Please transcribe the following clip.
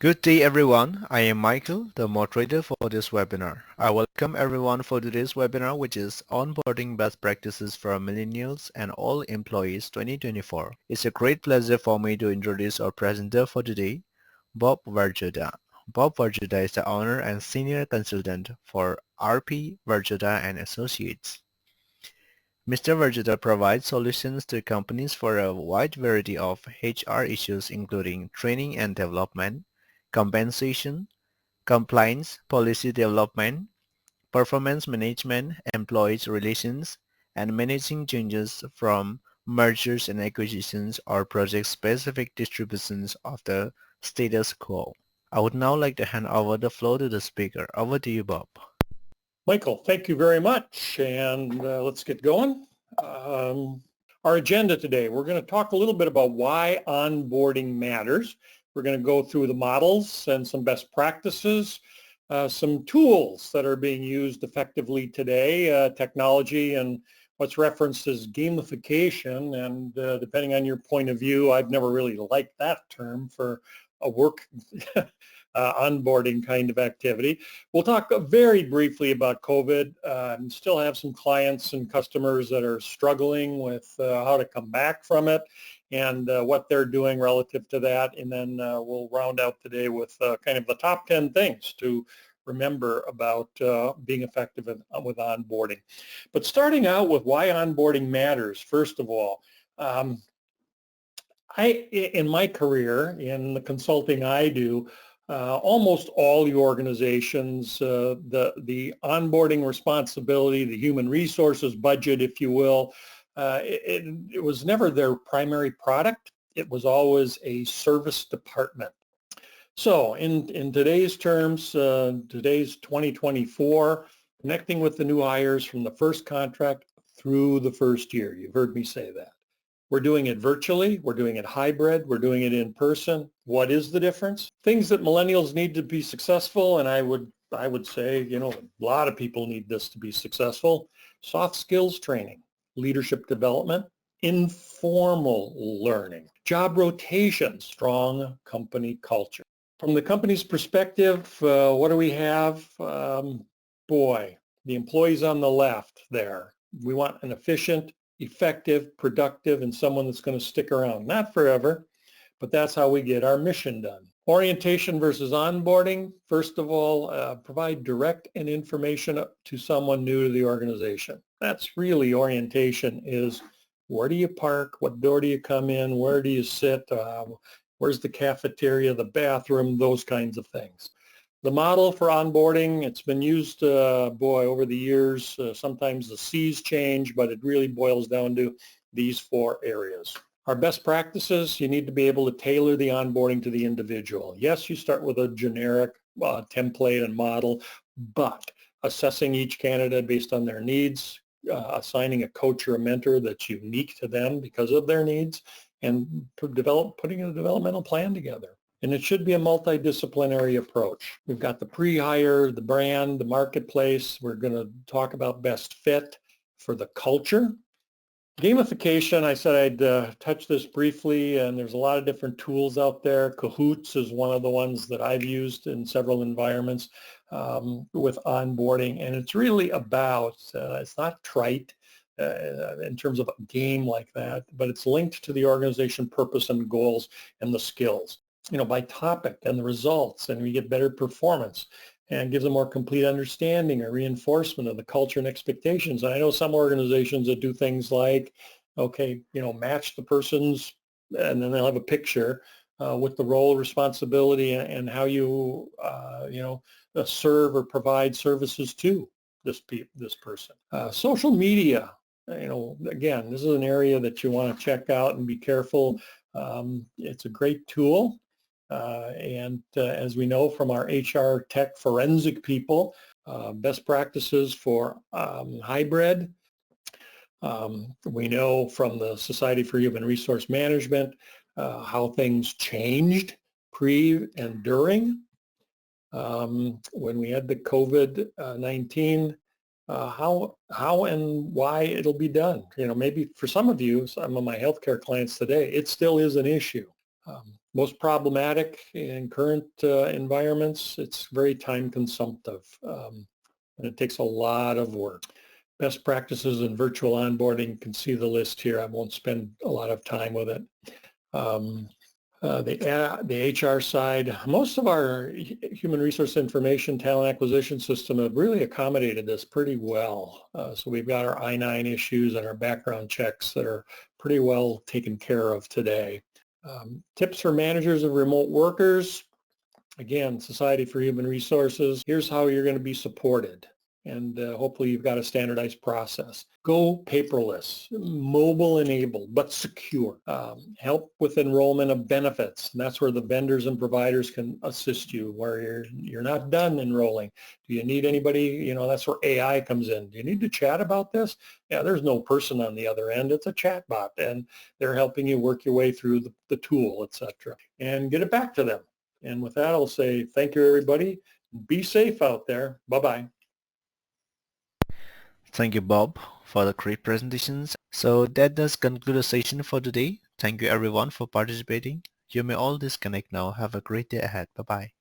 Good day everyone, I am Michael, the moderator for this webinar. I welcome everyone for today's webinar, which is Onboarding Best Practices for Millennials and All Employees 2024. It's a great pleasure for me to introduce our presenter for today, Bob Varjota. Bob Varjota is the owner and senior consultant for RP Varjota and Associates. Mr. Varjota provides solutions to companies for a wide variety of HR issues including training and development, compensation, compliance, policy development, performance management, employee relations, and managing changes from mergers and acquisitions or project-specific distributions of the status quo. I would now like to hand over the floor to the speaker. Over to you, Bob. Michael, thank you very much, and let's get going. Our agenda today, we're going to talk a little bit about why onboarding matters. We're going to go through the models and some best practices, some tools that are being used effectively today, technology, and what's referenced as gamification. And depending on your point of view, I've never really liked that term for a work onboarding kind of activity. We'll talk very briefly about COVID and still have some clients and customers that are struggling with how to come back from it and what they're doing relative to that. And then we'll round out today with kind of the top 10 things to remember about being effective with onboarding. But starting out with why onboarding matters, first of all, in my career, in the consulting I do, almost all the organizations, the onboarding responsibility, the human resources budget, if you will, it was never their primary product. It was always a service department. So in today's terms, today's 2024, connecting with the new hires from the first contract through the first year. You've heard me say that. We're doing it virtually, we're doing it hybrid, we're doing it in person. What is the difference? Things that millennials need to be successful, and I would say, a lot of people need this to be successful. Soft skills training, leadership development, informal learning, job rotation, strong company culture. From the company's perspective, what do we have? Boy, the employees on the left there. We want an efficient, effective, productive, and someone that's going to stick around. Not forever, but that's how we get our mission done. Orientation versus onboarding. First of all, provide direct and information to someone new to the organization. That's really orientation is where do you park? What door do you come in? Where do you sit? Where's the cafeteria, the bathroom, those kinds of things. The model for onboarding, it's been used, over the years. Sometimes the C's change, but it really boils down to these 4 areas. Our best practices, you need to be able to tailor the onboarding to the individual. Yes, you start with a generic template and model, but assessing each candidate based on their needs, assigning a coach or a mentor that's unique to them because of their needs, and putting a developmental plan together. And it should be a multidisciplinary approach. We've got the pre-hire, the brand, the marketplace. We're going to talk about best fit for the culture. Gamification, I said I'd touch this briefly, and there's a lot of different tools out there. Kahoots is one of the ones that I've used in several environments with onboarding, and it's really about, it's not trite in terms of a game like that, but it's linked to the organization purpose and goals and the skills. By topic and the results, and we get better performance and gives a more complete understanding or reinforcement of the culture and expectations. And I know some organizations that do things like, match the person's, and then they'll have a picture with the role, responsibility, and how you, serve or provide services to this person. Social media, again, this is an area that you want to check out and be careful. It's a great tool. And as we know from our HR tech forensic people, best practices for hybrid. We know from the Society for Human Resource Management how things changed pre and during. When we had the COVID-19, how and why it'll be done. Maybe for some of you, some of my healthcare clients today, it still is an issue. most problematic in current environments. It's very time consumptive, and it takes a lot of work. Best practices in virtual onboarding, you can see the list here. I won't spend a lot of time with it. The HR side, most of our human resource information talent acquisition system have really accommodated this pretty well. So we've got our I-9 issues and our background checks that are pretty well taken care of today. Tips for managers of remote workers. Again, Society for Human Resources. Here's how you're going to be supported. And hopefully you've got a standardized process. Go paperless, mobile enabled, but secure. Help with enrollment of benefits. And that's where the vendors and providers can assist you, where you're not done enrolling. Do you need anybody, that's where AI comes in. Do you need to chat about this? Yeah, there's no person on the other end. It's a chat bot, and they're helping you work your way through the tool, etc. And get it back to them. And with that, I'll say thank you, everybody. Be safe out there. Bye-bye. Thank you, Bob, for the great presentations. So that does conclude the session for today. Thank you everyone for participating. You may all disconnect now. Have a great day ahead. Bye-bye.